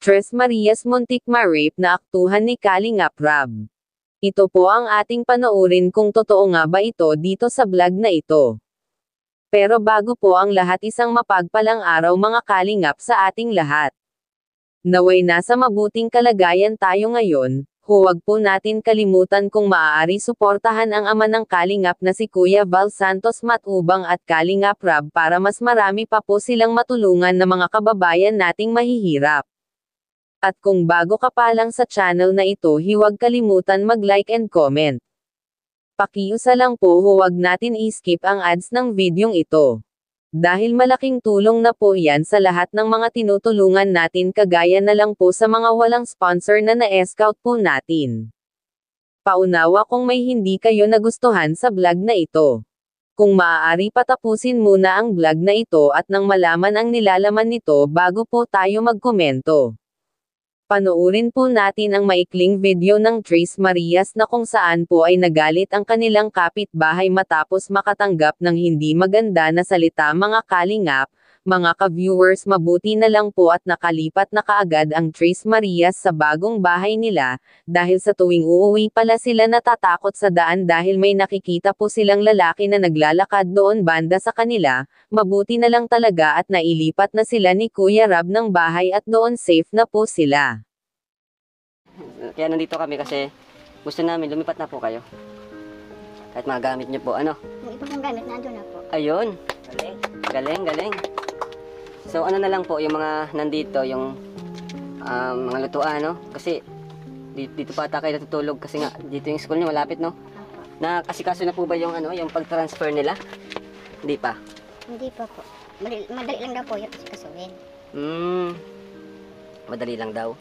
Tres Marias muntik ma-rape na aktuhan ni Kalingap Rab. Ito po ang ating panoorin kung totoo nga ba ito dito sa vlog na ito. Pero bago po ang lahat, isang mapagpalang araw mga Kalingap sa ating lahat. Naway nasa mabuting kalagayan tayo ngayon. Huwag po natin kalimutan kung maaari suportahan ang ama ng Kalingap na si Kuya Val Santos Matubang at Kalingap Rab para mas marami pa po silang matulungan na mga kababayan nating mahihirap. At kung bago ka pa lang sa channel na ito, huwag kalimutan mag-like and comment. Pakiusa lang po, huwag natin i-skip ang ads ng videong ito. Dahil malaking tulong na po yan sa lahat ng mga tinutulungan natin, kagaya na lang po sa mga walang sponsor na na-scout po natin. Paunawa kung may hindi kayo nagustuhan sa vlog na ito. Kung maaari, patapusin muna ang vlog na ito at nang malaman ang nilalaman nito bago po tayo magkomento. Panoorin po natin ang maikling video ng Tres Marias na kung saan po ay nagalit ang kanilang kapitbahay matapos makatanggap ng hindi maganda na salita. Mga Kalingap, mga ka-viewers, mabuti na lang po at nakalipat na kaagad ang Tres Marias sa bagong bahay nila, dahil sa tuwing uuwi pala sila natatakot sa daan dahil may nakikita po silang lalaki na naglalakad doon banda sa kanila. Mabuti na lang talaga at nailipat na sila ni Kuya Rab ng bahay at doon safe na po sila. Kaya nandito kami kasi gusto namin lumipat na po kayo. Kahit mga gamit nyo po, ano? Yung iba kong gamit, nandun na po. Ayun. Galing. So ano na lang po, yung mga nandito, yung mga lutuan, no? Kasi dito pa ata kayo natutulog kasi nga dito yung school nyo, malapit, no? Nakasikaso na po ba yung ano, yung pag-transfer nila? Hindi pa. Hindi pa po. Madali lang daw po yung kasuhin. Madali lang daw.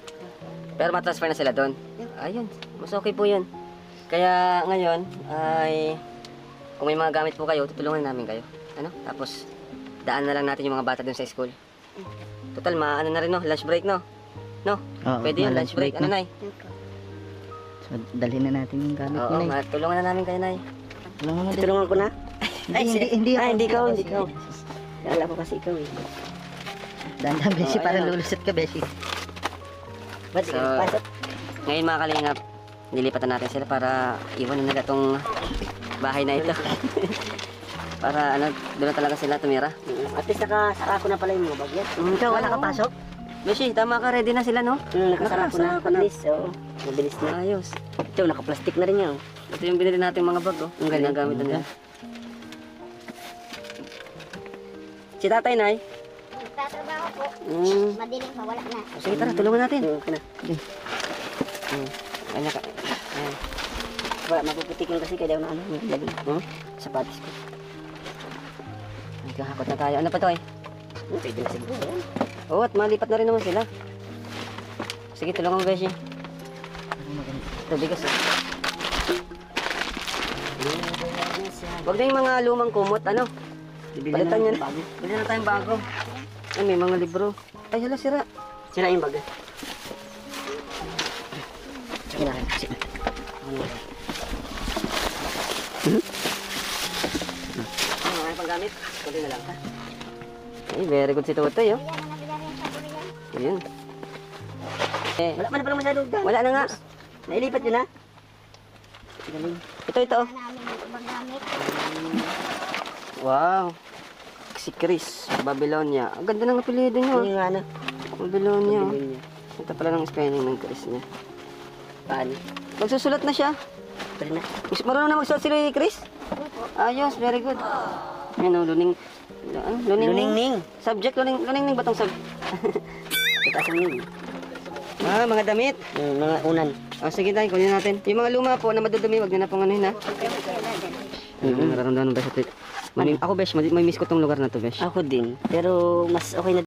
Pero matransfer na sila doon. Ayun, mas okay po yun. Kaya ngayon ay kung may mga gamit po kayo, tutulungan namin kayo. Ano? Tapos daan na lang natin yung mga bata doon sa school. Total, ano na rin, no? Lunch break, no? No? Oo, Pwede yun, lunch break. Ano, Nay? So, dalhin na natin yung gamit mo, Oo, Nay. tulungan na namin kayo, Nay. Tulungan ko na? Hindi ikaw. Alam ko kasi ikaw, eh. Dandan, Beshi, para ayun. lulusot ka, Beshi. So, ngayon mga Kalingap, nilipatan natin sila para iwan na nila itong bahay na ito. Para ano, doon na talaga sila tumira. At least nakasarako na pala yung mga bagyan. Ikaw, Wala ka pasok? Beshi, tama ka, ready na sila, no? Nakasarako na. Mabilis, oo. Mabilis na. Ayos. Ito, naka-plastic na rin yan. Ito yung binili natin mga bag, oh. Ang ginagamit na nila. Si tatay, Nay? Nagtatrabaho po. Madilim pa, wala na. Sige, tara, tulungan natin. Okay na. Kanya ka. Ayan. Wala, mapuputikin kasi kaya daw na ano. Sapatis ko. Nagkahakot na tayo. Ano pa to, eh? Pwede na siguro. Oo, at malipat na rin naman sila. Sige, tulungan mo, Beshi. Ito, bigas, eh. Huwag na yung mga lumang kumot, ano? Palitan yan. Bili na tayong bago. Ay, may mga libro. Ay, hala, sira. Sira yung bagay. Sige na. Sige. Ano nga yung panggamit? Kunti na lang ka. Ay, very good si Tutoy, oh. Ayun. Eh, Wala pa na palang masyadong dyan. wala na nga. Nailipat yun ha? Galing. Ito, oh. Wala namin yung ibang gamit. Wow. Si Chris, Babylonia. Ang ganda ng apelyido niyo. Ano yung ano? Babylonia. Galing niya. Ito pala ng spelling ng Chris niya. Paano? Magsusulat na siya. Pwede na. Marunong na magsulat si Chris? Ayos, very good. Yan o, luning. Luningning. Subject, luning ba itong subject? Itaas ang ning. Mga damit. Yung mga unan. Sige tayo, kunin natin. Yung mga luma po na madudumi, wag nyo na pong anuhin, ha? Nararamdaman ba sa tweet? Ako, Besh, may miss ko tong lugar na to, Besh. Ako din. Pero mas okay na